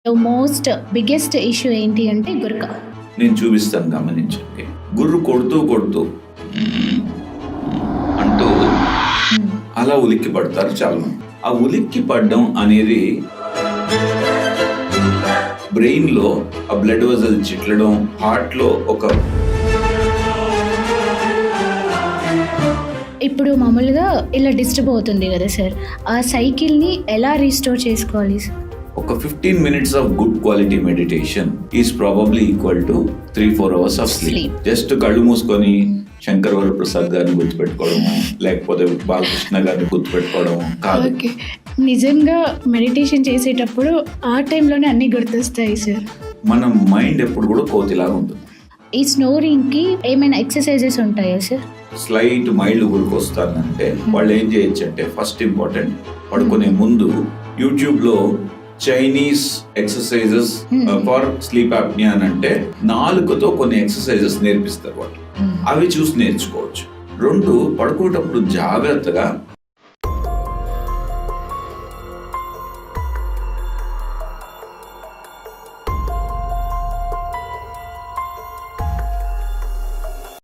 Most biggest issue ఏంటి అంటే గురక. నేను చూపిస్తాను, గమనించండి. గుర్రు కొడుతూ కొడుతూ అంటూ అలా ఉలిక్కి పడతారు చాలా మంది. ఆ ఉలిక్కి పడడం అనేది బ్రెయిన్ లో ఆ బ్లడ్ వెజల్ చిట్లడం, హార్ట్ లో ఒక ఇప్పుడు మామూలుగా ఇలా డిస్టర్బ్ అవుతుంది కదా సార్, ఆ సైకిల్ని ఎలా రీస్టోర్ చేసుకోవాలి సార్? ఒక 15 minutes of good quality meditation is probably equal to 3-4 hours of sleep. Just కళ్ళు మూసుకొని శంకర్ వరప్రసాద్ గారిని గుర్తుపెట్టుకోవడము, లేకపోతే బాలకృష్ణ గారిని గుర్తుపెట్టుకోవడము కాదు. ఓకే, నిజంగా మెడిటేషన్ చేసేటప్పుడు ఆ టైంలోనే అన్ని గుర్తొస్తాయి సార్. మన మైండ్ ఎప్పుడు కూడా కోతిలాగా ఉంటుంది. ఈ స్నోరింగ్కి ఏమైనా ఎక్సర్సైజెస్ ఉంటాయా సార్? స్లైట్ మైల్డ్ గురికి వస్తానంటే వాళ్ళు ఏం చేయొచ్చు అంటే, ఫస్ట్ ఇంపార్టెంట్, పడుకునే ముందు యూట్యూబ్ లో Chinese exercises for sleep apnoea అని అంటే నాలుకతో కొన్ని ఎక్సర్సైజెస్ నేర్పిస్తారు వాళ్ళు. అవి చూసి నేర్చుకోవచ్చు. 2, పడుకునేటప్పుడు జాగ్రత్తగా